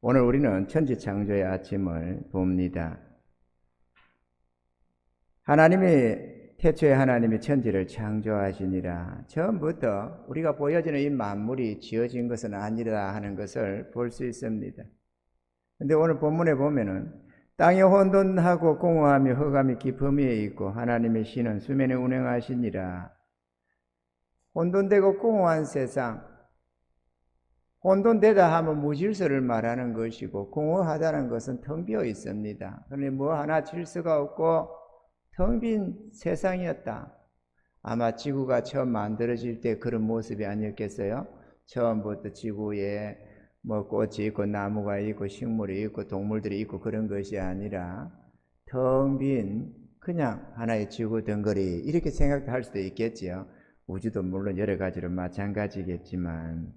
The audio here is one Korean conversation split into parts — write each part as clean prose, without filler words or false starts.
오늘 우리는 천지창조의 아침을 봅니다. 태초에 하나님이 천지를 창조하시니라. 처음부터 우리가 보여지는 이 만물이 지어진 것은 아니라 하는 것을 볼 수 있습니다. 근데 오늘 본문에 보면은 땅이 혼돈하고 공허하며 흑암이 깊음 위에 있고 하나님의 신은 수면에 운행하시니라. 혼돈되고 공허한 세상, 혼돈되다 하면 무질서를 말하는 것이고 공허하다는 것은 텅 비어 있습니다. 그런데 뭐 하나 질서가 없고 텅 빈 세상이었다. 아마 지구가 처음 만들어질 때 그런 모습이 아니었겠어요? 처음부터 지구에 뭐 꽃이 있고 나무가 있고 식물이 있고 동물들이 있고 그런 것이 아니라 텅 빈 그냥 하나의 지구 덩거리 이렇게 생각할 수도 있겠지요. 우주도 물론 여러 가지로 마찬가지겠지만,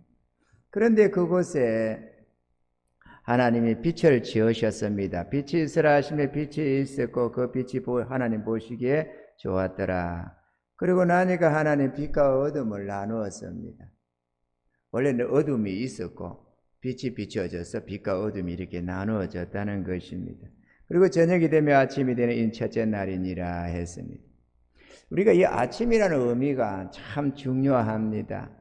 그런데 그곳에 하나님이 빛을 지으셨습니다. 빛이 있으라 하시며 빛이 있었고 그 빛이 하나님 보시기에 좋았더라. 그리고 나니까 하나님 빛과 어둠을 나누었습니다. 원래는 어둠이 있었고 빛이 비춰져서 빛과 어둠이 이렇게 나누어졌다는 것입니다. 그리고 저녁이 되며 아침이 되는 이 첫째 날이니라 했습니다. 우리가 이 아침이라는 의미가 참 중요합니다.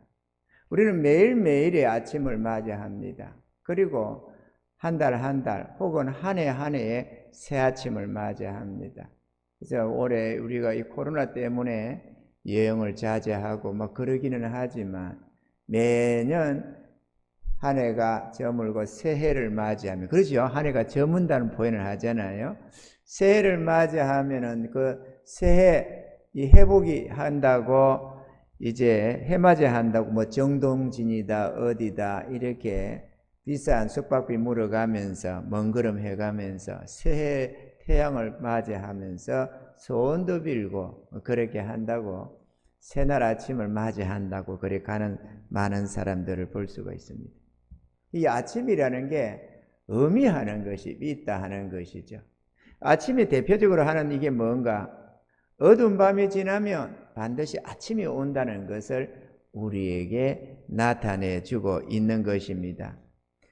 우리는 매일매일의 아침을 맞이합니다. 그리고 한 달 한 달 혹은 한 해 한 해의 새 아침을 맞이합니다. 그래서 올해 우리가 이 코로나 때문에 여행을 자제하고 막 그러기는 하지만 매년 한 해가 저물고 새해를 맞이하면, 그러죠? 한 해가 저문다는 표현을 하잖아요. 새해를 맞이하면은 그 새해 이 회복이 한다고 이제 해맞이 한다고 뭐 정동진이다 어디다 이렇게 비싼 숙박비 물어가면서 먼 걸음 해가면서 새해 태양을 맞이하면서 소원도 빌고 그렇게 한다고 새날 아침을 맞이한다고 그렇게 가는 많은 사람들을 볼 수가 있습니다. 이 아침이라는 게 의미하는 것이 있다 하는 것이죠. 아침이 대표적으로 하는 이게 뭔가, 어두운 밤이 지나면 반드시 아침이 온다는 것을 우리에게 나타내 주고 있는 것입니다.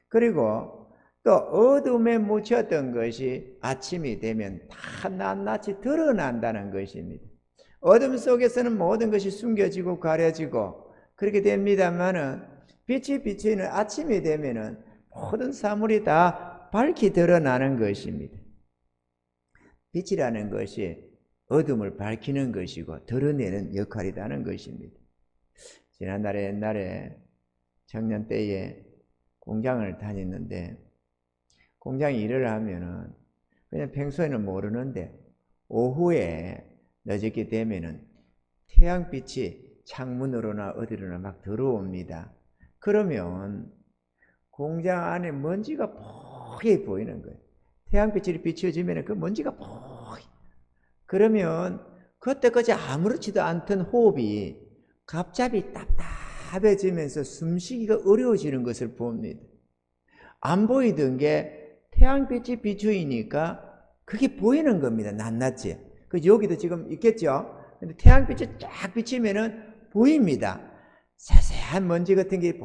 그리고 또 어둠에 묻혔던 것이 아침이 되면 다 낱낱이 드러난다는 것입니다. 어둠 속에서는 모든 것이 숨겨지고 가려지고 그렇게 됩니다만은 빛이 비치는 아침이 되면은 모든 사물이 다 밝히 드러나는 것입니다. 빛이라는 것이 어둠을 밝히는 것이고 드러내는 역할이라는 것입니다. 지난날에 옛날에 청년 때에 공장을 다녔는데, 공장 일을 하면은 그냥 평소에는 모르는데 오후에 늦게 되면은 태양빛이 창문으로나 어디로나 막 들어옵니다. 그러면 공장 안에 먼지가 뽀얗게 보이는 거예요. 태양빛이 비춰지면 그 먼지가 뽀얗게. 그러면 그때까지 아무렇지도 않던 호흡이 갑자기 답답해지면서 숨쉬기가 어려워지는 것을 봅니다. 안 보이던 게 태양빛이 비추이니까 그게 보이는 겁니다. 낱낱이. 그 여기도 지금 있겠죠? 근데 태양빛이 쫙 비치면은 보입니다. 세세한 먼지 같은 게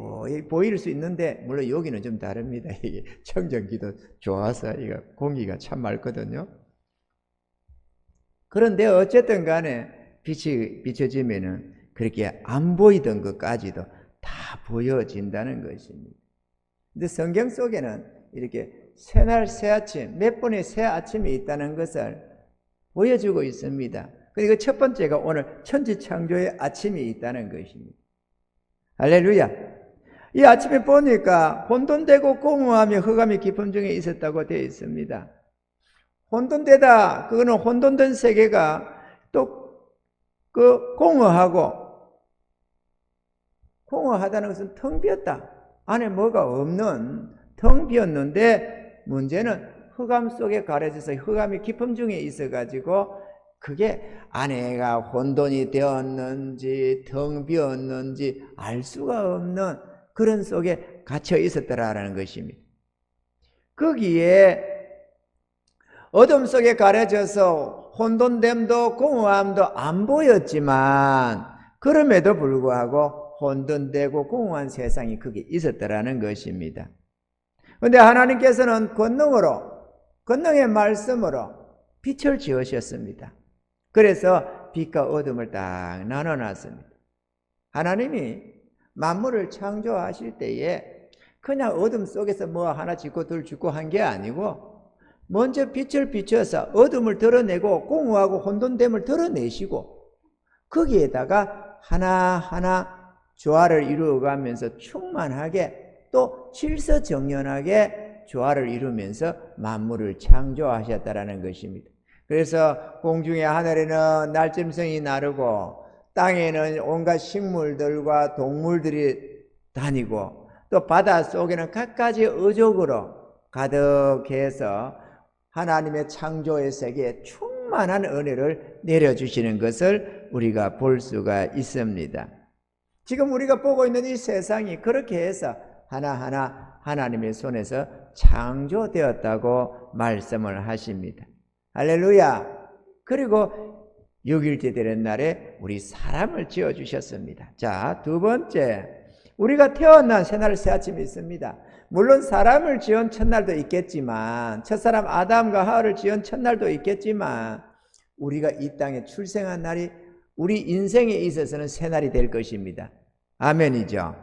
보일 수 있는데, 물론 여기는 좀 다릅니다. 이게 청정기도 좋아서 이거 공기가 참 맑거든요. 그런데 어쨌든 간에 빛이 비춰지면은 그렇게 안 보이던 것까지도 다 보여진다는 것입니다. 근데 성경 속에는 이렇게 새날 새아침, 몇 번의 새아침이 있다는 것을 보여주고 있습니다. 그리고 첫 번째가 오늘 천지창조의 아침이 있다는 것입니다. 할렐루야. 이 아침에 보니까 혼돈되고 공허하며 흑암이 깊음 중에 있었다고 되어 있습니다. 혼돈되다, 그거는 혼돈된 세계가 또 그 공허하다는 것은 텅 비었다. 안에 뭐가 없는 텅 비었는데, 문제는 흑암 속에 가려져서 흑암이 깊음 중에 있어가지고 그게 안에가 혼돈이 되었는지 텅 비었는지 알 수가 없는 그런 속에 갇혀 있었더라라는 것입니다. 거기에 어둠 속에 가려져서 혼돈됨도 공허함도 안 보였지만 그럼에도 불구하고 혼돈되고 공허한 세상이 거기 있었더라는 것입니다. 그런데 하나님께서는 권능의 말씀으로 빛을 지으셨습니다. 그래서 빛과 어둠을 딱 나눠놨습니다. 하나님이 만물을 창조하실 때에 그냥 어둠 속에서 뭐 하나 짓고 둘 짓고 한 게 아니고 먼저 빛을 비춰서 어둠을 드러내고 공허하고 혼돈됨을 드러내시고 거기에다가 하나하나 조화를 이루어가면서 충만하게 또 질서정연하게 조화를 이루면서 만물을 창조하셨다라는 것입니다. 그래서 공중의 하늘에는 날짐승이 나르고 땅에는 온갖 식물들과 동물들이 다니고 또 바다 속에는 갖가지 어족으로 가득해서 하나님의 창조의 세계에 충만한 은혜를 내려주시는 것을 우리가 볼 수가 있습니다. 지금 우리가 보고 있는 이 세상이 그렇게 해서 하나하나 하나님의 손에서 창조되었다고 말씀을 하십니다. 할렐루야. 그리고 6일째 되는 날에 우리 사람을 지어주셨습니다. 자, 두 번째, 우리가 태어난 새날 새아침이 있습니다. 물론 사람을 지은 첫날도 있겠지만, 첫사람 아담과 하와를 지은 첫날도 있겠지만, 우리가 이 땅에 출생한 날이 우리 인생에 있어서는 새날이 될 것입니다. 아멘이죠.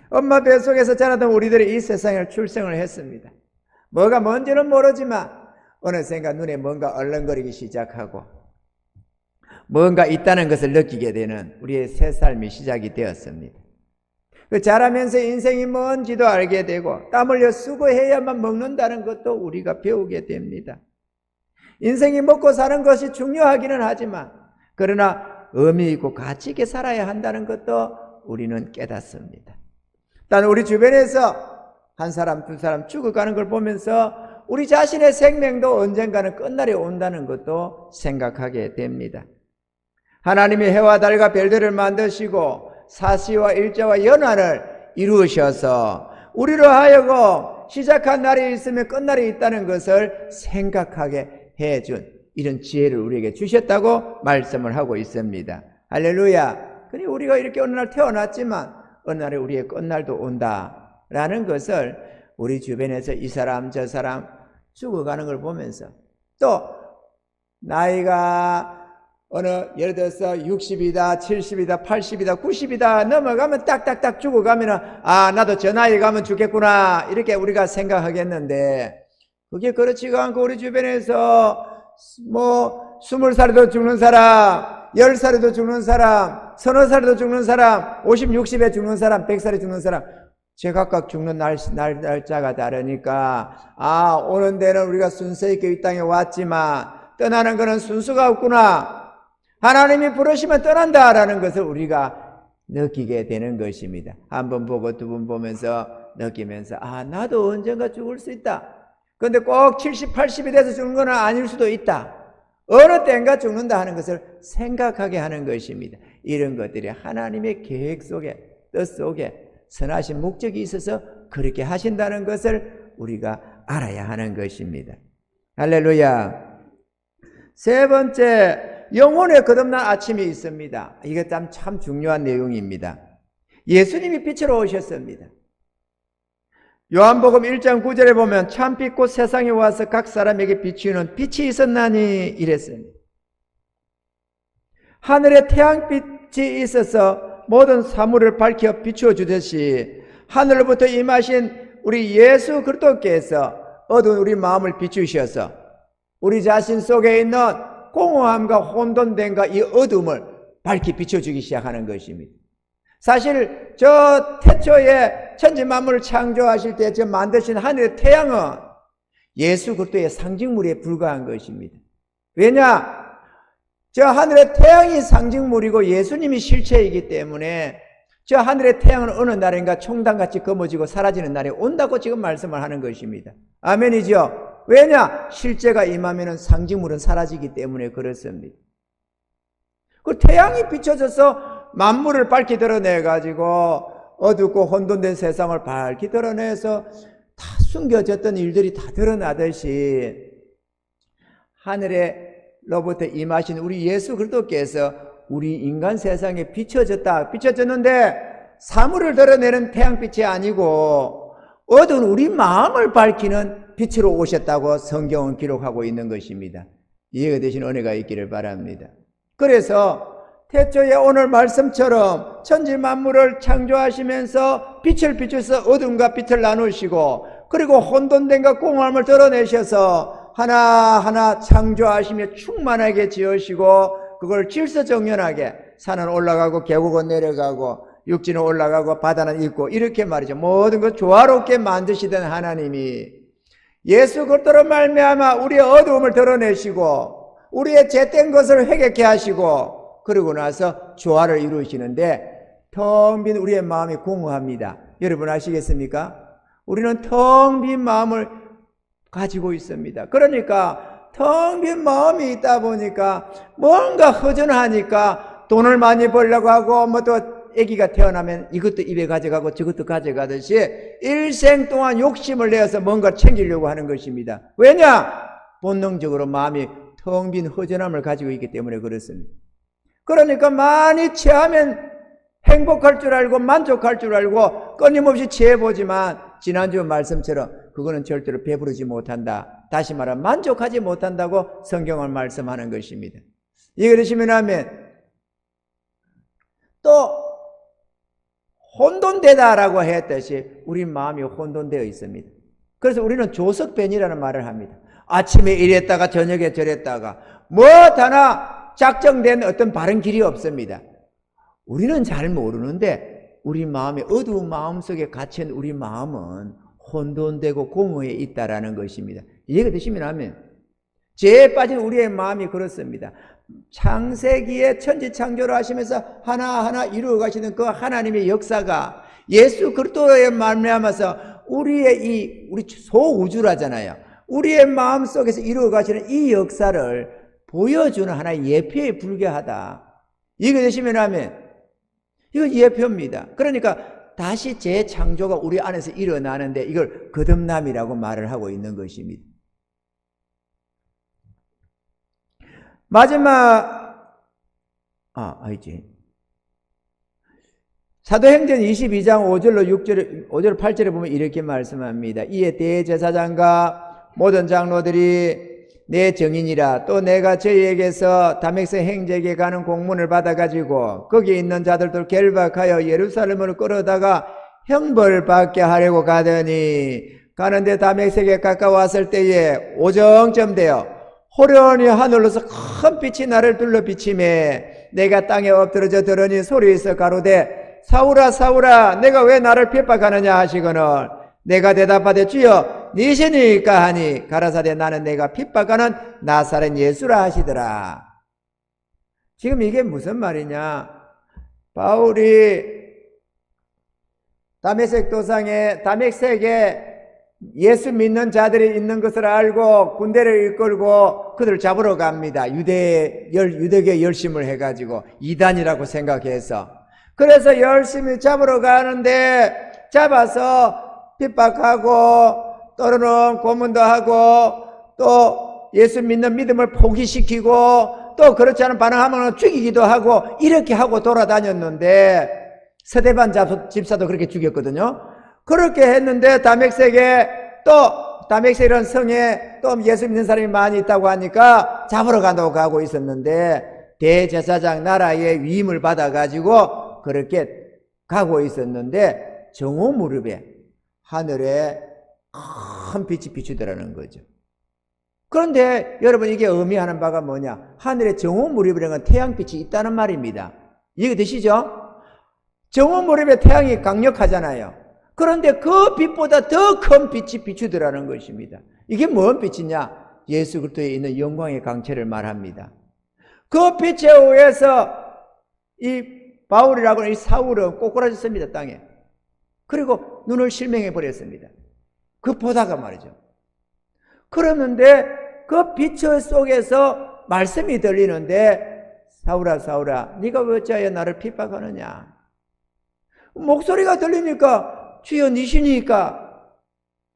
엄마 뱃속에서 자라던 우리들이 이 세상에 출생을 했습니다. 뭐가 뭔지는 모르지만 어느샌가 눈에 뭔가 얼렁거리기 시작하고 뭔가 있다는 것을 느끼게 되는 우리의 새 삶이 시작이 되었습니다. 그 자라면서 인생이 뭔지도 알게 되고 땀 흘려 수고해야만 먹는다는 것도 우리가 배우게 됩니다. 인생이 먹고 사는 것이 중요하기는 하지만 그러나 의미 있고 가치 있게 살아야 한다는 것도 우리는 깨닫습니다. 단 우리 주변에서 한 사람 두 사람 죽어가는 걸 보면서 우리 자신의 생명도 언젠가는 끝날이 온다는 것도 생각하게 됩니다. 하나님이 해와 달과 별들을 만드시고 사시와 일자와 연화를 이루셔서 우리로 하여금 시작한 날이 있으면 끝날이 있다는 것을 생각하게 해준 이런 지혜를 우리에게 주셨다고 말씀을 하고 있습니다. 할렐루야. 그러니 우리가 이렇게 어느 날 태어났지만 어느 날에 우리의 끝날도 온다라는 것을 우리 주변에서 이 사람 저 사람 죽어가는 걸 보면서 또 나이가 어느 예를 들어서 60이다 70이다 80이다 90이다 넘어가면 딱딱딱 죽어가면은 아 나도 저 나이에 가면 죽겠구나 이렇게 우리가 생각하겠는데 그게 그렇지가 않고 우리 주변에서 뭐 20살에도 죽는 사람 10살에도 죽는 사람 서너 살에도 죽는 사람 50, 60에 죽는 사람 100살에 죽는 사람 제각각 죽는 날짜가 다르니까 아 오는 데는 우리가 순서 있게 이 땅에 왔지만 떠나는 것은 순서가 없구나 하나님이 부르시면 떠난다라는 것을 우리가 느끼게 되는 것입니다. 한 번 보고 두 번 보면서 느끼면서 아 나도 언젠가 죽을 수 있다. 그런데 꼭 70, 80이 돼서 죽는 건 아닐 수도 있다. 어느 때인가 죽는다 하는 것을 생각하게 하는 것입니다. 이런 것들이 하나님의 계획 속에 뜻 속에 선하신 목적이 있어서 그렇게 하신다는 것을 우리가 알아야 하는 것입니다. 할렐루야. 세 번째 영혼의 거듭난 아침이 있습니다. 이게 참 중요한 내용입니다. 예수님이 빛으로 오셨습니다. 요한복음 1장 9절에 보면 참빛 곧 세상에 와서 각 사람에게 비추는 빛이 있었나니 이랬습니다. 하늘에 태양빛이 있어서 모든 사물을 밝혀 비추어 주듯이 하늘로부터 임하신 우리 예수 그리스도께서 어두운 우리 마음을 비추셔서 우리 자신 속에 있는 공허함과 혼돈됨과 이 어둠을 밝히 비춰주기 시작하는 것입니다. 사실 저 태초에 천지 만물을 창조하실 때 저 만드신 하늘의 태양은 예수 그리스도의 상징물에 불과한 것입니다. 왜냐? 저 하늘의 태양이 상징물이고 예수님이 실체이기 때문에 저 하늘의 태양은 어느 날인가 총단같이 검어지고 사라지는 날이 온다고 지금 말씀을 하는 것입니다. 아멘이죠? 왜냐? 실제가 임하면 상징물은 사라지기 때문에 그렇습니다. 그 태양이 비춰져서 만물을 밝히 드러내가지고 어둡고 혼돈된 세상을 밝히 드러내서 다 숨겨졌던 일들이 다 드러나듯이 하늘로부터 임하신 우리 예수 그리스도께서 우리 인간 세상에 비춰졌는데 사물을 드러내는 태양빛이 아니고 어두운 우리 마음을 밝히는 빛으로 오셨다고 성경은 기록하고 있는 것입니다. 이해가 되시는 은혜가 있기를 바랍니다. 그래서 태초에 오늘 말씀처럼 천지 만물을 창조하시면서 빛을 비추셔서 어둠과 빛을 나누시고, 그리고 혼돈된 것 공허함을 드러내셔서 하나하나 창조하시며 충만하게 지으시고, 그걸 질서정연하게 산은 올라가고 계곡은 내려가고 육지는 올라가고 바다는 있고, 이렇게 말이죠. 모든 것 조화롭게 만드시던 하나님이 예수 그리스도로 말미암아 우리의 어두움을 드러내시고 우리의 죄된 것을 회개케 하시고, 그러고 나서 조화를 이루시는데 텅 빈 우리의 마음이 공허합니다. 여러분 아시겠습니까? 우리는 텅 빈 마음을 가지고 있습니다. 그러니까 텅 빈 마음이 있다 보니까 뭔가 허전하니까 돈을 많이 벌려고 하고, 뭐 또 아기가 태어나면 이것도 입에 가져가고 저것도 가져가듯이 일생 동안 욕심을 내어서 뭔가 챙기려고 하는 것입니다. 왜냐? 본능적으로 마음이 텅 빈 허전함을 가지고 있기 때문에 그렇습니다. 그러니까 많이 취하면 행복할 줄 알고 만족할 줄 알고 끊임없이 취해보지만 지난주 말씀처럼 그거는 절대로 배부르지 못한다. 다시 말하면 만족하지 못한다고 성경을 말씀하는 것입니다. 이해되시면 하면, 또 혼돈되다라고 했듯이 우리 마음이 혼돈되어 있습니다. 그래서 우리는 조석변이라는 말을 합니다. 아침에 이랬다가 저녁에 저랬다가 뭐 하나 작정된 어떤 바른 길이 없습니다. 우리는 잘 모르는데 우리 마음의 어두운 마음속에 갇힌 우리 마음은 혼돈되고 공허해 있다라는 것입니다. 이해가 되시면 하면, 죄에 빠진 우리의 마음이 그렇습니다. 창세기에 천지창조를 하시면서 하나하나 이루어 가시는 그 하나님의 역사가 예수 그리스도에 말미암아서 우리 소우주라잖아요. 우리의 마음속에서 이루어 가시는 이 역사를 보여주는 하나의 예표에 불과하다. 이거 되시면 하면, 이건 예표입니다. 그러니까 다시 재창조가 우리 안에서 일어나는데 이걸 거듭남이라고 말을 하고 있는 것입니다. 마지막, 사도행전 22장 5절 8절에 보면 이렇게 말씀합니다. 이에 대제사장과 모든 장로들이 내 증인이라, 또 내가 저희에게서 다메섹 행제에게 가는 공문을 받아가지고 거기에 있는 자들도 결박하여 예루살렘으로 끌어다가 형벌받게 하려고 가는데 다메섹에 가까웠을 때에 오정쯤 되어 호련히 하늘로서 큰 빛이 나를 둘러 비치매 내가 땅에 엎드러져 들으니 소리에서 가로되 사울아 사울아 내가 왜 나를 핍박하느냐 하시거늘 내가 대답하되 주여 니시니까 하니 가라사대 나는 내가 핍박하는 나사렛 예수라 하시더라. 지금 이게 무슨 말이냐? 바울이 다메섹에 예수 믿는 자들이 있는 것을 알고 군대를 이끌고 그들을 잡으러 갑니다. 유대계 열심을 해가지고 이단이라고 생각해서. 그래서 열심히 잡으러 가는데 잡아서 핍박하고 또는 고문도 하고 또또 예수 믿는 믿음을 포기시키고 또 그렇지 않은 반응하면 죽이기도 하고 이렇게 하고 돌아다녔는데 스데반 집사도 그렇게 죽였거든요. 그렇게 했는데 다멕섹이라는 성에 또 예수 믿는 사람이 많이 있다고 하니까 잡으러 간다고 가고 있었는데 대제사장 나라의 위임을 받아가지고 그렇게 가고 있었는데 정오 무렵에 하늘에 큰 빛이 비추더라는 거죠. 그런데 여러분 이게 의미하는 바가 뭐냐? 하늘에 정오 무렵이라는 건 태양빛이 있다는 말입니다. 이해가 되시죠? 정오 무렵에 태양이 강력하잖아요. 그런데 그 빛보다 더 큰 빛이 비추더라는 것입니다. 이게 뭔 빛이냐? 예수 그리스도에 있는 영광의 강체를 말합니다. 그 빛에 의해서 이 바울이라고 하는 이 사울은 꼬꾸라졌습니다, 땅에. 그리고 눈을 실명해 버렸습니다. 그 보다가 말이죠. 그러는데 그 빛 속에서 말씀이 들리는데 사울아 사울아 네가 어찌하여 나를 핍박하느냐. 목소리가 들리니까 주여 니시니까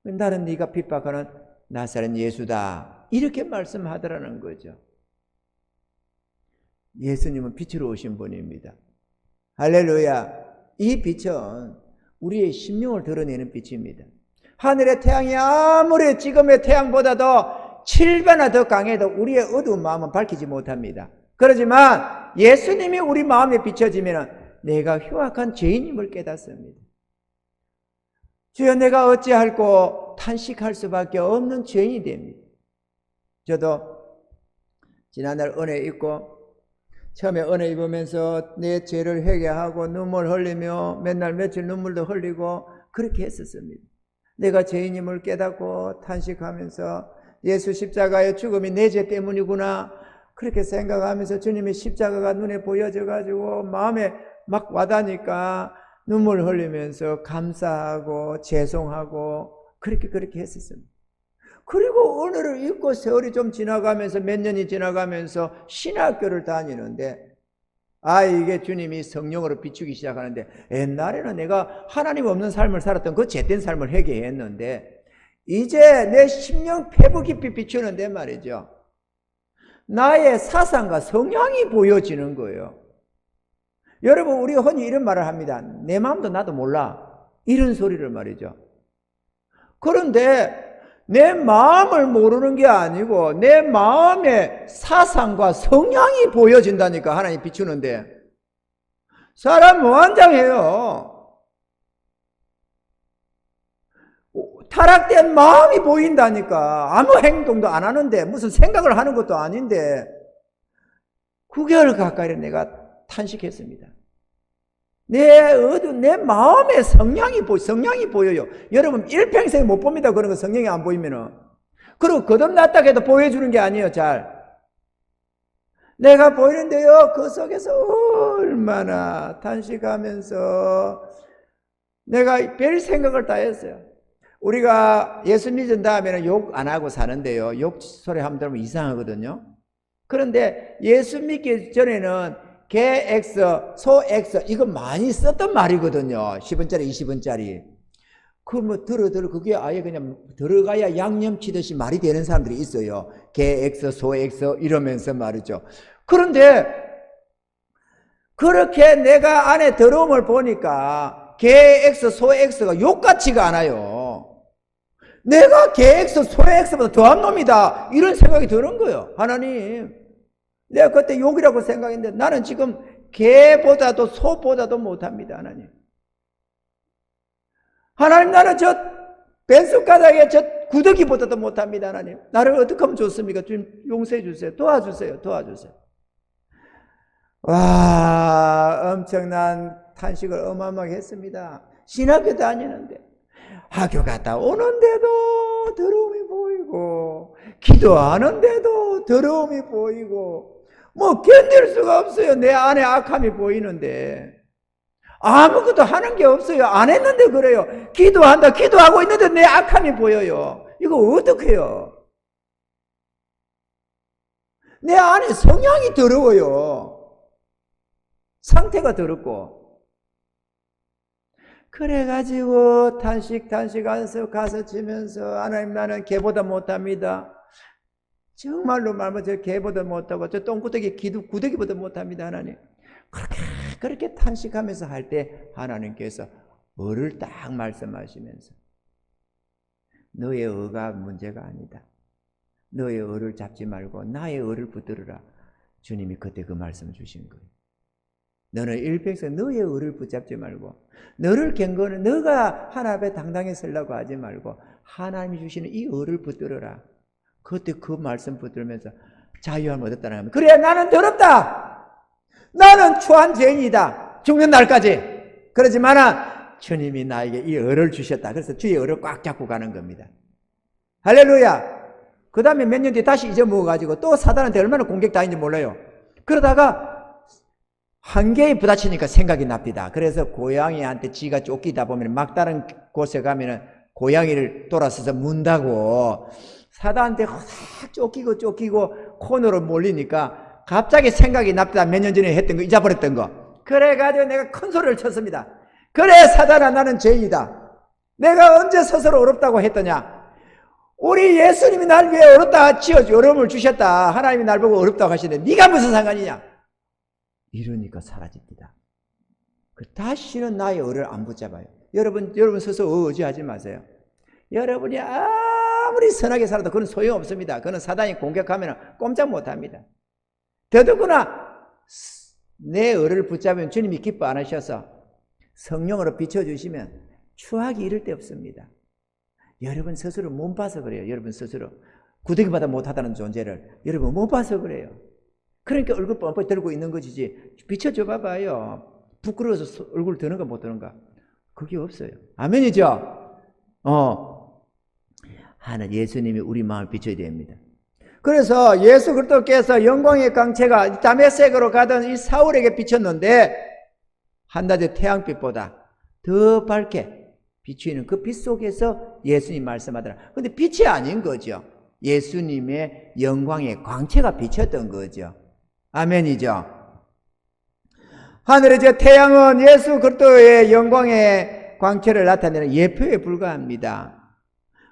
나는 네가 핍박하는 나사렛 예수다 이렇게 말씀하더라는 거죠. 예수님은 빛으로 오신 분입니다. 할렐루야. 이 빛은 우리의 심령을 드러내는 빛입니다. 하늘의 태양이 아무리 지금의 태양보다도 7배나 더 강해도 우리의 어두운 마음은 밝히지 못합니다. 그렇지만 예수님이 우리 마음에 비춰지면 내가 흉악한 죄인임을 깨닫습니다. 주여 내가 어찌할꼬 탄식할 수밖에 없는 죄인이 됩니다. 저도 지난날 은혜 입고 처음에 은혜 입으면서 내 죄를 회개하고 눈물 흘리며 맨날 며칠 눈물도 흘리고 그렇게 했었습니다. 내가 죄인임을 깨닫고 탄식하면서 예수 십자가의 죽음이 내 죄 때문이구나 그렇게 생각하면서 주님의 십자가가 눈에 보여져 가지고 마음에 막 와닿으니까 눈물 흘리면서 감사하고 죄송하고 그렇게 했었습니다. 그리고 은혜를 잊고 세월이 좀 지나가면서 몇 년이 지나가면서 신학교를 다니는데 이게 주님이 성령으로 비추기 시작하는데 옛날에는 내가 하나님 없는 삶을 살았던 그 죄된 삶을 회개했는데 이제 내 심령 폐부 깊이 비추는데 말이죠. 나의 사상과 성향이 보여지는 거예요. 여러분 우리가 흔히 이런 말을 합니다. 내 마음도 나도 몰라. 이런 소리를 말이죠. 그런데 내 마음을 모르는 게 아니고 내 마음의 사상과 성향이 보여진다니까 하나님 비추는데 사람 무한장해요. 타락된 마음이 보인다니까 아무 행동도 안 하는데 무슨 생각을 하는 것도 아닌데 9개월 가까이 내가 탄식했습니다. 내 마음의 성향이 보여요. 여러분, 일평생 못 봅니다. 그런 거 성향이 안 보이면은. 그리고 거듭났다 해도 보여주는 게 아니에요, 잘. 내가 보이는데요, 그 속에서 얼마나 탄식하면서 내가 별 생각을 다 했어요. 우리가 예수 믿은 다음에는 욕 안 하고 사는데요. 욕 소리 한번 들으면 이상하거든요. 그런데 예수 믿기 전에는 개 X, 소 X 이거 많이 썼던 말이거든요. 10원짜리, 20원짜리. 그게 아예 그냥 들어가야 양념 치듯이 말이 되는 사람들이 있어요. 개 X, 소 X 이러면서 말이죠. 그런데 그렇게 내가 안에 더러움을 보니까 개 X, 소 X가 욕 같지가 않아요. 내가 개 X, 소 X보다 더한 놈이다. 이런 생각이 드는 거예요. 하나님. 내가 그때 욕이라고 생각했는데 나는 지금 개보다도 소보다도 못합니다. 하나님 나는 저 벤숟가락에 저 구더기보다도 못합니다. 하나님 나를 어떻게 하면 좋습니까? 주님 용서해 주세요. 도와주세요. 와 엄청난 탄식을 어마어마하게 했습니다. 신학교 다니는데 학교 갔다 오는데도 더러움이 보이고 기도하는데도 더러움이 보이고 뭐 견딜 수가 없어요. 내 안에 악함이 보이는데 아무것도 하는 게 없어요. 안 했는데 그래요. 기도하고 있는데 내 악함이 보여요. 이거 어떡해요? 내 안에 성향이 더러워요. 상태가 더럽고. 그래가지고 탄식하면서 가서 치면서 하나님 나는 개보다 못합니다. 정말로 말하면 저 개보다 못하고 저 똥구더기 구더기보다 못합니다. 하나님. 그렇게 탄식하면서 할 때 하나님께서 어를 딱 말씀하시면서 너의 어가 문제가 아니다. 너의 어를 잡지 말고 나의 어를 붙들어라. 주님이 그때 그 말씀을 주신 거예요. 너는 일평생 너의 어를 붙잡지 말고 너를 경건은 너가 하나님 앞에 당당히 서려고 하지 말고 하나님이 주시는 이 어를 붙들어라. 그때 그 말씀 붙들면서 자유함을 얻었다는 겁니다. 그래 나는 더럽다. 나는 추한 죄인이다. 죽는 날까지. 그러지만 주님이 나에게 이 어를 주셨다. 그래서 주의 어를 꽉 잡고 가는 겁니다. 할렐루야. 그 다음에 몇 년 뒤에 다시 잊어먹어가지고 또 사단한테 얼마나 공격당했는지 몰라요. 그러다가 한계에 부딪히니까 생각이 납니다. 그래서 고양이한테 지가 쫓기다 보면 막다른 곳에 가면은 고양이를 돌아서서 문다고 사단한테 확 쫓기고 코너로 몰리니까 갑자기 생각이 납니다. 몇 년 전에 했던 거 잊어버렸던 거. 그래가지고 내가 큰 소리를 쳤습니다. 그래 사단아 나는 죄인이다. 내가 언제 스스로 어렵다고 했더냐. 우리 예수님이 날 위해 어렵다 어려움을 주셨다. 하나님이 날 보고 어렵다고 하시는데 네가 무슨 상관이냐. 이러니까 사라집니다. 다시는 나의 어를 안 붙잡아요. 여러분 스스로 의지하지 마세요. 여러분이 아무리 선하게 살아도 그건 소용없습니다. 그건 사단이 공격하면 꼼짝 못합니다. 더더구나 내 의를 붙잡으면 주님이 기뻐 안 하셔서 성령으로 비춰주시면 추하기 이를 데 없습니다. 여러분 스스로 못 봐서 그래요. 여러분 스스로 구더기보다 못하다는 존재를 여러분 못 봐서 그래요. 그러니까 얼굴 뻔뻔히 들고 있는 것이지 비춰줘 봐봐요. 부끄러워서 얼굴 드는가 못 드는가 그게 없어요. 아멘이죠? 하나 예수님이 우리 마음을 비춰야 됩니다. 그래서 예수 그리스도께서 영광의 광채가 다메섹으로 가던 이 사울에게 비쳤는데 한낮의 태양빛보다 더 밝게 비추이는 그 빛 속에서 예수님 말씀하더라. 근데 빛이 아닌 거죠. 예수님의 영광의 광채가 비쳤던 거죠. 아멘이죠. 하늘의 저 태양은 예수 그리스도의 영광의 광채를 나타내는 예표에 불과합니다.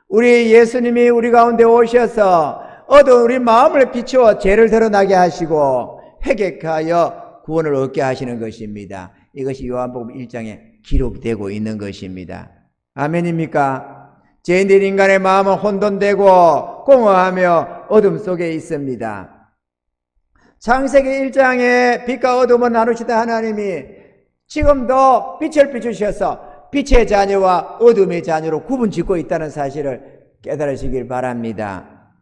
우리 예수님이 우리 가운데 오셔서 어두운 우리 마음을 비추어 죄를 드러나게 하시고 회개하여 구원을 얻게 하시는 것입니다. 이것이 요한복음 1장에 기록되고 있는 것입니다. 아멘입니까? 죄인된 인간의 마음은 혼돈되고 공허하며 어둠 속에 있습니다. 창세기 1장에 빛과 어둠을 나누시던 하나님이 지금도 빛을 비추셔서 빛의 자녀와 어둠의 자녀로 구분짓고 있다는 사실을 깨달으시길 바랍니다.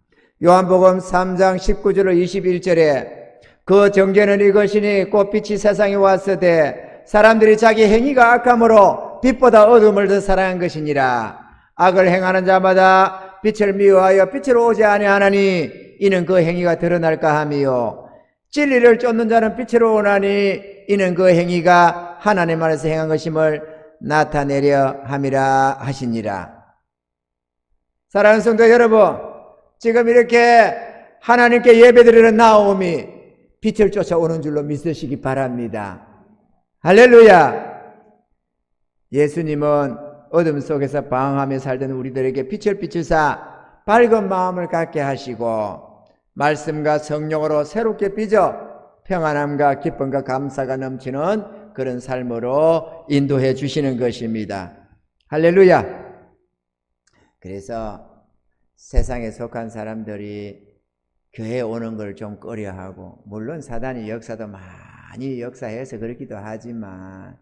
요한복음 3장 19절로 21절에 그 정죄는 이것이니 곧 빛이 세상에 왔으되 사람들이 자기 행위가 악함으로 빛보다 어둠을 더 사랑한 것이니라. 악을 행하는 자마다 빛을 미워하여 빛으로 오지 아니하나니 이는 그 행위가 드러날까 하미요. 진리를 쫓는 자는 빛으로 오나니 이는 그 행위가 하나님 안에서 행한 것임을 나타내려 함이라 하시니라. 사랑하는 성도 여러분, 지금 이렇게 하나님께 예배드리는 나옴이 빛을 쫓아오는 줄로 믿으시기 바랍니다. 할렐루야. 예수님은 어둠 속에서 방황하며 살던 우리들에게 빛을 비추사 밝은 마음을 갖게 하시고 말씀과 성령으로 새롭게 빚어 평안함과 기쁨과 감사가 넘치는 그런 삶으로 인도해 주시는 것입니다. 할렐루야. 그래서 세상에 속한 사람들이 교회에 오는 걸 좀 꺼려하고, 물론 사단이 역사도 많이 역사해서 그렇기도 하지만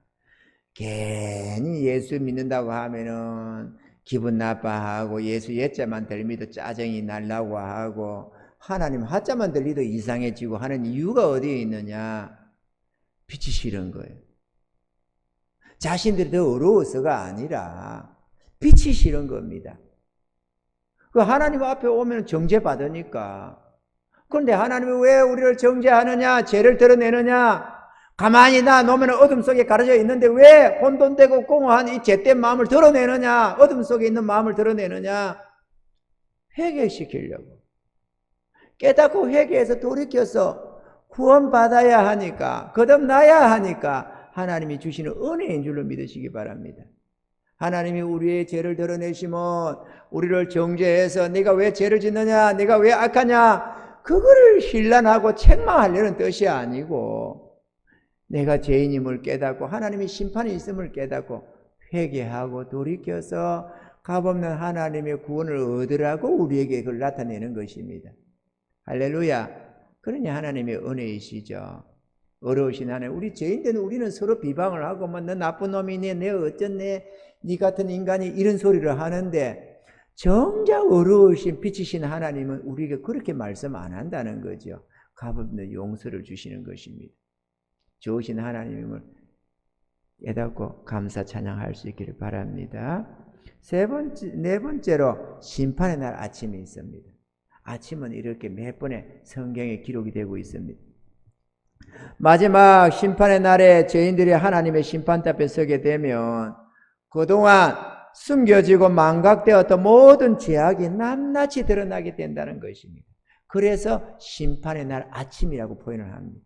괜히 예수 믿는다고 하면은 기분 나빠하고 예수 예자만 들리도 짜증이 날라고 하고 하나님 하자만 들리도 이상해지고 하는 이유가 어디에 있느냐? 빛이 싫은 거예요. 자신들이 더 어려워서가 아니라 빛이 싫은 겁니다. 그 하나님 앞에 오면 정죄받으니까. 그런데 하나님이 왜 우리를 정죄하느냐? 죄를 드러내느냐? 가만히 놔놓으면 어둠 속에 가려져 있는데 왜 혼돈되고 공허한 이 죄된 마음을 드러내느냐? 어둠 속에 있는 마음을 드러내느냐? 회개시키려고. 깨닫고 회개해서 돌이켜서 구원받아야 하니까, 거듭나야 하니까 하나님이 주시는 은혜인 줄로 믿으시기 바랍니다. 하나님이 우리의 죄를 드러내시면 우리를 정죄해서 네가 왜 죄를 짓느냐, 네가 왜 악하냐, 그거를 힐난하고 책망하려는 뜻이 아니고 내가 죄인임을 깨닫고 하나님이 심판이 있음을 깨닫고 회개하고 돌이켜서 값없는 하나님의 구원을 얻으라고 우리에게 그걸 나타내는 것입니다. 할렐루야. 그러니 하나님의 은혜이시죠. 어려우신 하나님, 우리 죄인들은 우리는 서로 비방을 하고 뭐 너 나쁜 놈이네, 내 어쩌네, 네 같은 인간이 이런 소리를 하는데 정작 어려우신 빛이신 하나님은 우리에게 그렇게 말씀 안 한다는 거죠. 값없는 용서를 주시는 것입니다. 좋으신 하나님임을 깨닫고 감사 찬양할 수 있기를 바랍니다. 네 번째로 심판의 날 아침이 있습니다. 아침은 이렇게 몇 번의 성경에 기록이 되고 있습니다. 마지막 심판의 날에 죄인들이 하나님의 심판 앞에 서게 되면 그동안 숨겨지고 망각되었던 모든 죄악이 낱낱이 드러나게 된다는 것입니다. 그래서 심판의 날 아침이라고 표현을 합니다.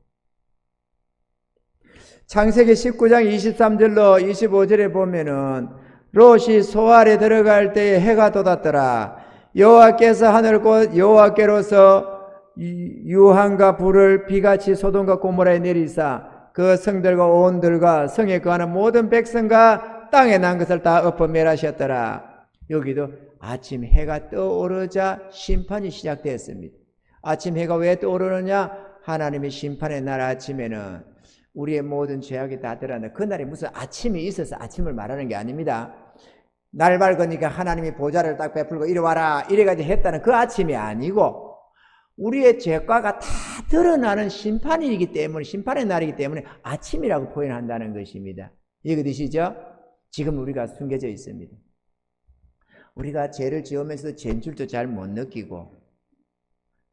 창세기 19장 23절로 25절에 보면은 롯이 소알에 들어갈 때에 해가 돋았더라. 여호와께서 하늘 곧 여호와께로서 유황과 불을 비같이 소돔과 고모라에 내리사 그 성들과 온들과 성에 거하는 모든 백성과 땅에 난 것을 다 엎어 멸하셨더라. 여기도 아침 해가 떠오르자 심판이 시작되었습니다. 아침 해가 왜 떠오르느냐? 하나님의 심판의 날 아침에는 우리의 모든 죄악이 다 드러난다. 그날에 무슨 아침이 있어서 아침을 말하는 게 아닙니다. 날 밝으니까 하나님이 보좌를 딱 베풀고 이리 와라 이래가지고 했다는 그 아침이 아니고 우리의 죄과가 다 드러나는 심판이기 때문에, 심판의 날이기 때문에 아침이라고 표현한다는 것입니다. 이해되시죠? 지금 우리가 숨겨져 있습니다. 우리가 죄를 지으면서도 죄인 줄도 잘 못 느끼고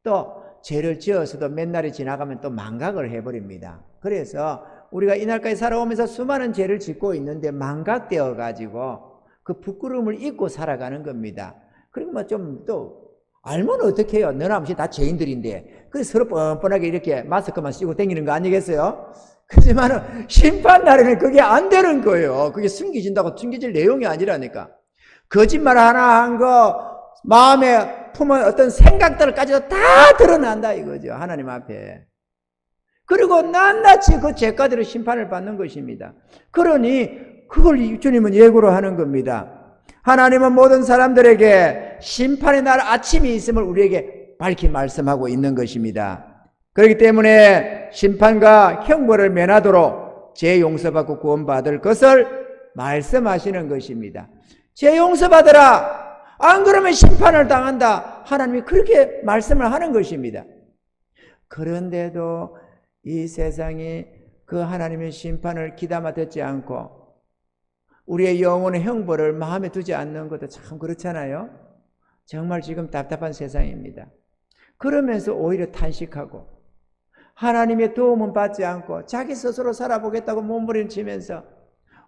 또 죄를 지어서도 몇 날이 지나가면 또 망각을 해버립니다. 그래서 우리가 이날까지 살아오면서 수많은 죄를 짓고 있는데 망각되어 가지고 그 부끄러움을 잊고 살아가는 겁니다. 그리고 뭐 좀 또 알면 어떻게 해요? 너나 없이 다 죄인들인데. 그래서 서로 뻔뻔하게 이렇게 마스크만 쓰고 다니는 거 아니겠어요? 그렇지만 심판 날에는 그게 안 되는 거예요. 그게 숨겨진다고 숨겨질 내용이 아니라니까. 거짓말 하나 한 거 마음에 품은 어떤 생각들까지도 다 드러난다 이거죠. 하나님 앞에. 그리고 낱낱이 그 죄가들의 심판을 받는 것입니다. 그러니 그걸 주님은 예고로 하는 겁니다. 하나님은 모든 사람들에게 심판의 날 아침이 있음을 우리에게 밝히 말씀하고 있는 것입니다. 그렇기 때문에 심판과 형벌을 면하도록 죄 용서받고 구원받을 것을 말씀하시는 것입니다. 죄 용서받으라. 안 그러면 심판을 당한다. 하나님이 그렇게 말씀을 하는 것입니다. 그런데도 이 세상이 그 하나님의 심판을 귀담아 듣지 않고 우리의 영혼의 형벌을 마음에 두지 않는 것도 참 그렇잖아요. 정말 지금 답답한 세상입니다. 그러면서 오히려 탄식하고 하나님의 도움은 받지 않고 자기 스스로 살아보겠다고 몸부림치면서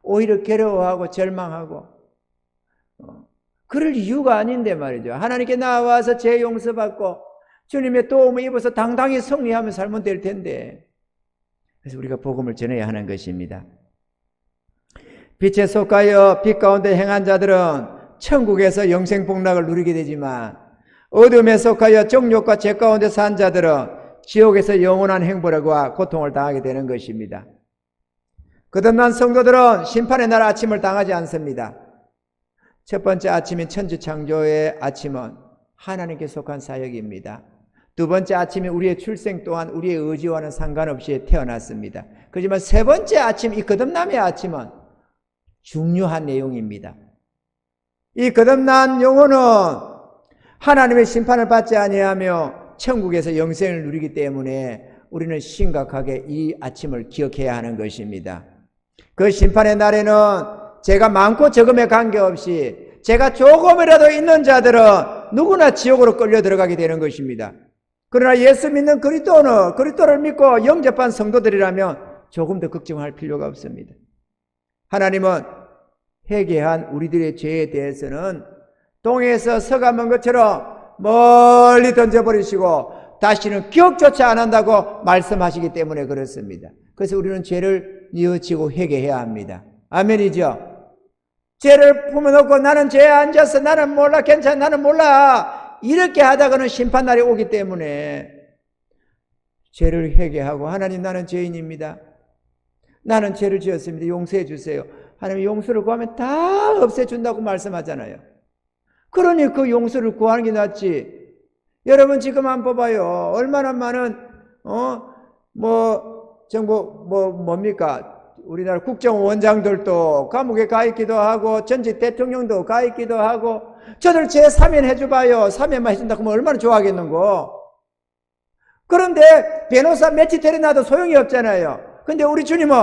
오히려 괴로워하고 절망하고 그럴 이유가 아닌데 말이죠. 하나님께 나와서 죄 용서받고 주님의 도움을 입어서 당당히 승리하며 살면 될 텐데. 그래서 우리가 복음을 전해야 하는 것입니다. 빛에 속하여 빛 가운데 행한 자들은 천국에서 영생 복락을 누리게 되지만 어둠에 속하여 정욕과 죄 가운데 산 자들은 지옥에서 영원한 행벌과 고통을 당하게 되는 것입니다. 거듭난 성도들은 심판의 날 아침을 당하지 않습니다. 첫 번째 아침인 천지창조의 아침은 하나님께 속한 사역입니다. 두 번째 아침이 우리의 출생 또한 우리의 의지와는 상관없이 태어났습니다. 그렇지만 세 번째 아침, 이 거듭남의 아침은 중요한 내용입니다. 이 거듭난 영혼은 하나님의 심판을 받지 아니하며 천국에서 영생을 누리기 때문에 우리는 심각하게 이 아침을 기억해야 하는 것입니다. 그 심판의 날에는 죄가 많고 적음에 관계없이 죄가 조금이라도 있는 자들은 누구나 지옥으로 끌려 들어가게 되는 것입니다. 그러나 예수 믿는 그리스도를 믿고 영접한 성도들이라면 조금 더 걱정할 필요가 없습니다. 하나님은 회개한 우리들의 죄에 대해서는 동해에서 서가 먼 것처럼 멀리 던져버리시고 다시는 기억조차 안 한다고 말씀하시기 때문에 그렇습니다. 그래서 우리는 죄를 뉘우치고 회개해야 합니다. 아멘이죠? 죄를 품어놓고 나는 죄에 앉아서 나는 몰라 괜찮아 나는 몰라 이렇게 하다가는 심판날이 오기 때문에 죄를 회개하고 하나님 나는 죄인입니다. 나는 죄를 지었습니다. 용서해 주세요. 하나님 용서를 구하면 다 없애준다고 말씀하잖아요. 그러니 그 용서를 구하는 게 낫지. 여러분 지금 한번 봐봐요. 얼마나 많은 뭡니까? 우리나라 국정원장들도 감옥에 가 있기도 하고 전직 대통령도 가 있기도 하고 저들 죄 사면 해줘봐요. 사면만 해준다 그러면 얼마나 좋아하겠는고. 그런데 변호사 며칠 데려놔도 소용이 없잖아요. 근데 우리 주님은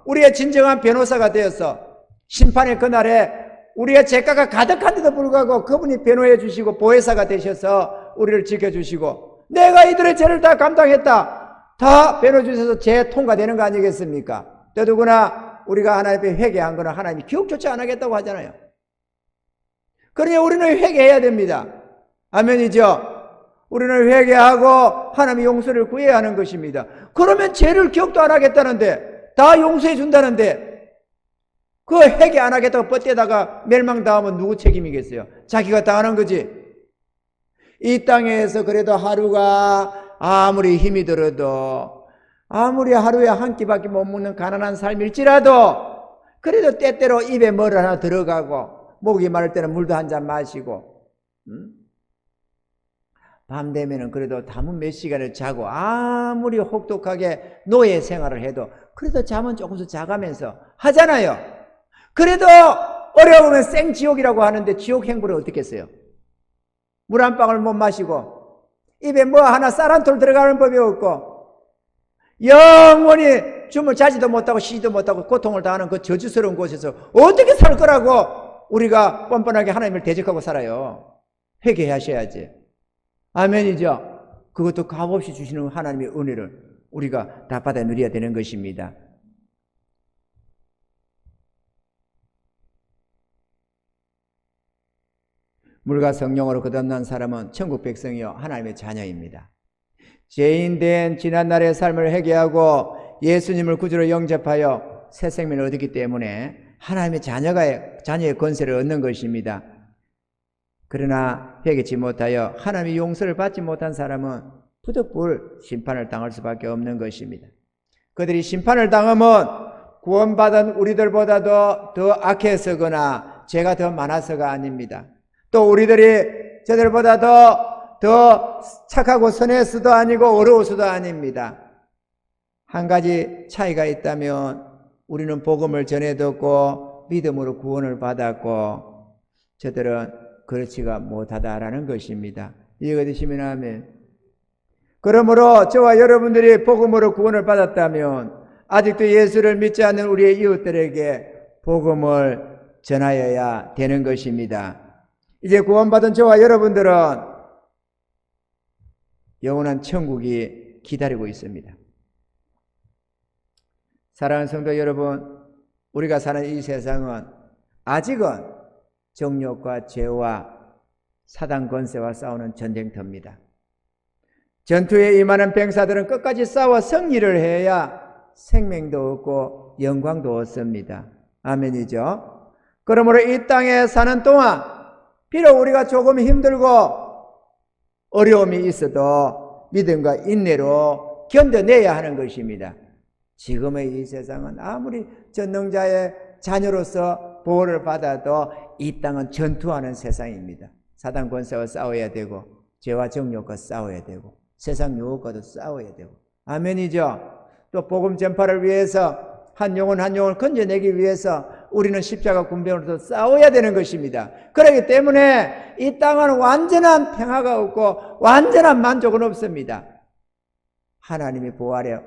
우리의 진정한 변호사가 되어서 심판의 그날에 우리의 죄가가 가득한데도 불구하고 그분이 변호해 주시고 보혜사가 되셔서 우리를 지켜주시고 내가 이들의 죄를 다 감당했다. 다 변호해 주셔서 죄 통과되는 거 아니겠습니까? 더더구나 우리가 하나님 앞에 회개한 거는 하나님이 기억조차 안 하겠다고 하잖아요. 그러니 우리는 회개해야 됩니다. 아멘이죠? 우리는 회개하고 하나님의 용서를 구해야 하는 것입니다. 그러면 죄를 기억도 안 하겠다는데 다 용서해 준다는데 그 회개 안 하겠다고 뻗대다가 멸망당하면 누구 책임이겠어요? 자기가 당하는 거지. 이 땅에서 그래도 하루가 아무리 힘이 들어도 아무리 하루에 한 끼밖에 못 먹는 가난한 삶일지라도 그래도 때때로 입에 뭘 하나 들어가고 목이 마를 때는 물도 한 잔 마시고 밤 되면은 그래도 잠은 몇 시간을 자고 아무리 혹독하게 노예 생활을 해도 그래도 잠은 조금씩 자가면서 하잖아요. 그래도 어려우면 생지옥이라고 하는데 지옥 행부를 어떻게 했어요? 물 한 방울 못 마시고 입에 뭐 하나 쌀 한 톨 들어가는 법이 없고 영원히 춤을 자지도 못하고 쉬지도 못하고 고통을 당하는 그 저주스러운 곳에서 어떻게 살 거라고 우리가 뻔뻔하게 하나님을 대적하고 살아요. 회개하셔야지. 아멘이죠. 그것도 값없이 주시는 하나님의 은혜를 우리가 다 받아 누려야 되는 것입니다. 물과 성령으로 거듭난 사람은 천국 백성이요 하나님의 자녀입니다. 죄인된 지난날의 삶을 회개하고 예수님을 구주로 영접하여 새 생명을 얻었기 때문에 하나님의 자녀의 권세를 얻는 것입니다. 그러나 회개치 못하여 하나님의 용서를 받지 못한 사람은 부득불 심판을 당할 수밖에 없는 것입니다. 그들이 심판을 당하면 구원받은 우리들보다도 더 악해서거나 죄가 더 많아서가 아닙니다. 또 우리들이 저들보다 더 착하고 선해서도 아니고 어려워서도 아닙니다. 한 가지 차이가 있다면 우리는 복음을 전해 듣고 믿음으로 구원을 받았고 저들은 그렇지가 못하다라는 것입니다. 이해가 되시면 아멘. 그러므로 저와 여러분들이 복음으로 구원을 받았다면 아직도 예수를 믿지 않는 우리의 이웃들에게 복음을 전하여야 되는 것입니다. 이제 구원받은 저와 여러분들은 영원한 천국이 기다리고 있습니다. 사랑하는 성도 여러분, 우리가 사는 이 세상은 아직은 정욕과 죄와 사단 권세와 싸우는 전쟁터입니다. 전투에 임하는 병사들은 끝까지 싸워 승리를 해야 생명도 얻고 영광도 얻습니다. 아멘이죠. 그러므로 이 땅에 사는 동안 비록 우리가 조금 힘들고 어려움이 있어도 믿음과 인내로 견뎌내야 하는 것입니다. 지금의 이 세상은 아무리 전능자의 자녀로서 보호를 받아도 이 땅은 전투하는 세상입니다. 사단 권세와 싸워야 되고 죄와 정욕과 싸워야 되고 세상 유혹과도 싸워야 되고 아멘이죠. 또 복음 전파를 위해서 한 영혼 한 영혼을 건져내기 위해서 우리는 십자가 군병으로서 싸워야 되는 것입니다. 그렇기 때문에 이 땅은 완전한 평화가 없고 완전한 만족은 없습니다. 하나님이 보호하려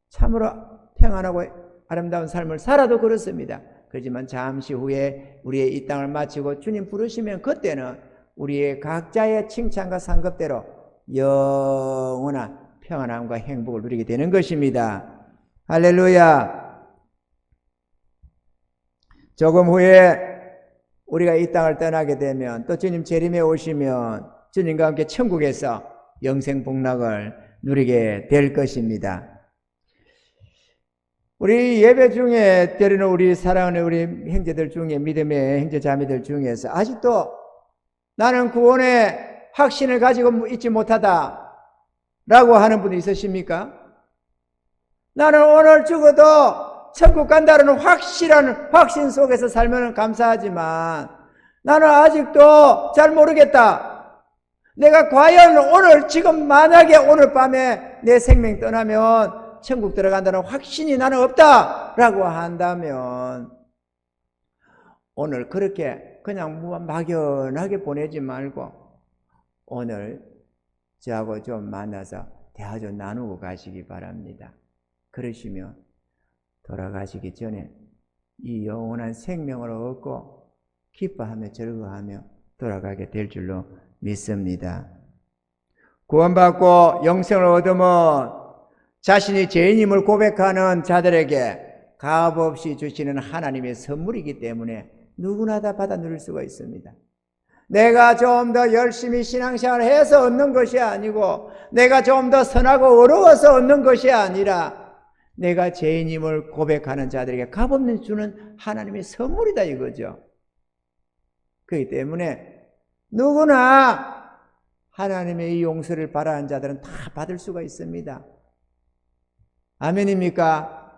참으로 평안하고 아름다운 삶을 살아도 그렇습니다. 그렇지만 잠시 후에 우리의 이 땅을 마치고 주님 부르시면 그때는 우리의 각자의 칭찬과 상급대로 영원한 평안함과 행복을 누리게 되는 것입니다. 할렐루야. 조금 후에 우리가 이 땅을 떠나게 되면 또 주님 재림에 오시면 주님과 함께 천국에서 영생 복락을 누리게 될 것입니다. 우리 예배 중에 때로는 우리 사랑하는 우리 형제들 중에 믿음의 형제 자매들 중에서 아직도 나는 구원의 확신을 가지고 있지 못하다 라고 하는 분이 있으십니까? 나는 오늘 죽어도 천국 간다는 확실한 확신 속에서 살면 감사하지만 나는 아직도 잘 모르겠다. 내가 과연 오늘 지금 만약에 오늘 밤에 내 생명 떠나면 천국 들어간다는 확신이 나는 없다라고 한다면 오늘 그렇게 그냥 막연하게 보내지 말고 오늘 저하고 좀 만나서 대화 좀 나누고 가시기 바랍니다. 그러시면 돌아가시기 전에 이 영원한 생명을 얻고 기뻐하며 즐거워하며 돌아가게 될 줄로 믿습니다. 구원받고 영생을 얻으면 자신이 죄인임을 고백하는 자들에게 값없이 주시는 하나님의 선물이기 때문에 누구나 다 받아 누릴 수가 있습니다. 내가 좀 더 열심히 신앙생활을 해서 얻는 것이 아니고 내가 좀 더 선하고 어려워서 얻는 것이 아니라 내가 죄인임을 고백하는 자들에게 값없는 주는 하나님의 선물이다 이거죠. 그렇기 때문에 누구나 하나님의 이 용서를 바라는 자들은 다 받을 수가 있습니다. 아멘입니까?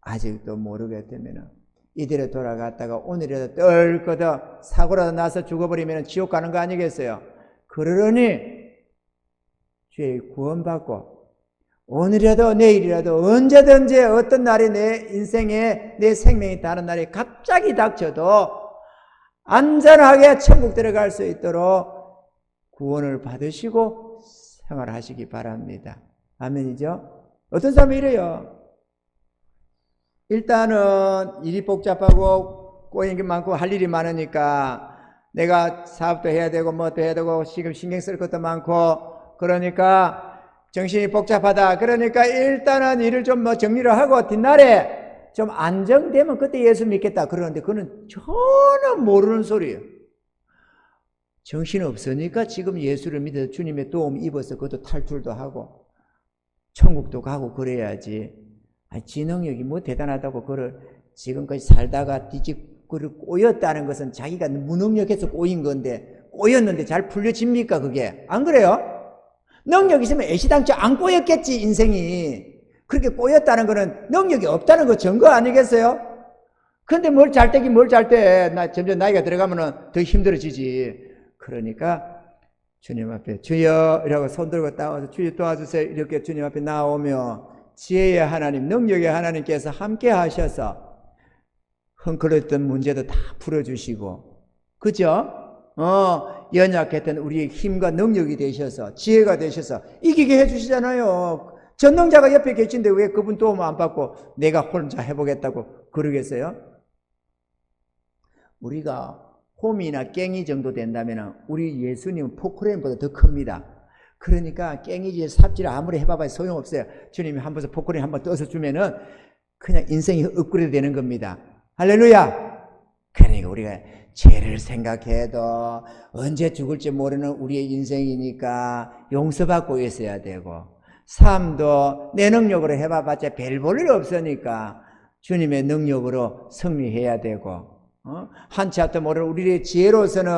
아직도 모르겠다면 이대로 돌아갔다가 오늘이라도 떨거더 사고라도 나서 죽어버리면 지옥 가는 거 아니겠어요? 그러니 주의 구원받고 오늘이라도 내일이라도 언제든지 어떤 날이 내 인생에 내 생명이 다른 날이 갑자기 닥쳐도 안전하게 천국 들어갈 수 있도록 구원을 받으시고 생활하시기 바랍니다. 아멘이죠? 어떤 사람이 이래요. 일단은 일이 복잡하고 꼬인 게 많고 할 일이 많으니까 내가 사업도 해야 되고 뭐도 해야 되고 지금 신경 쓸 것도 많고 그러니까 정신이 복잡하다. 그러니까 일단은 일을 좀 뭐 정리를 하고 뒷날에 좀 안정되면 그때 예수 믿겠다. 그러는데 그거는 전혀 모르는 소리예요. 정신 없으니까 지금 예수를 믿어서 주님의 도움 입어서 그것도 탈출도 하고 천국도 가고 그래야지. 지 능력이 뭐 대단하다고 그걸 지금까지 살다가 뒤집그를 꼬였다는 것은 자기가 무능력해서 꼬인 건데 꼬였는데 잘 풀려집니까 그게? 안 그래요? 능력이 있으면 애시당초 안 꼬였겠지 인생이. 그렇게 꼬였다는 거는 능력이 없다는 거 증거 아니겠어요? 근데 뭘 잘 때긴 뭘 잘 때 점점 나이가 들어가면은 더 힘들어지지. 그러니까 주님 앞에 주여 이라고 손 들고 따와서 주여 도와주세요 이렇게 주님 앞에 나오며 지혜의 하나님 능력의 하나님께서 함께 하셔서 헝클었던 문제도 다 풀어주시고 그죠? 연약했던 우리의 힘과 능력이 되셔서 지혜가 되셔서 이기게 해주시잖아요. 전능자가 옆에 계신데 왜 그분 도움 안 받고 내가 혼자 해보겠다고 그러겠어요? 우리가 홈이나 깽이 정도 된다면 우리 예수님은 포크레인보다 더 큽니다. 그러니까 깽이질 삽질 아무리 해봐봐야 소용없어요. 주님이 한 번서 포크레인 한번 떠서 주면은 그냥 인생이 업그레이드 되는 겁니다. 할렐루야! 그러니까 우리가 죄를 생각해도 언제 죽을지 모르는 우리의 인생이니까 용서받고 있어야 되고 삶도 내 능력으로 해봐봤자 별 볼 일 없으니까 주님의 능력으로 승리해야 되고 한치 앞도 모르는 우리의 지혜로서는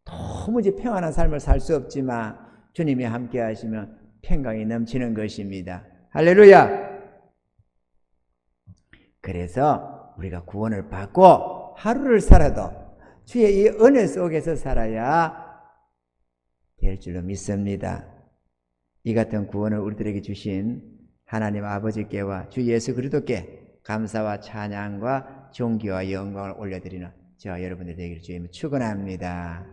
도무지 평안한 삶을 살 수 없지만 주님이 함께 하시면 평강이 넘치는 것입니다. 할렐루야! 그래서 우리가 구원을 받고 하루를 살아도 주의 이 은혜 속에서 살아야 될 줄로 믿습니다. 이 같은 구원을 우리들에게 주신 하나님 아버지께와 주 예수 그리스도께 감사와 찬양과 존귀와 영광을 올려드리는 저와 여러분들 되기를 주님을 축원합니다.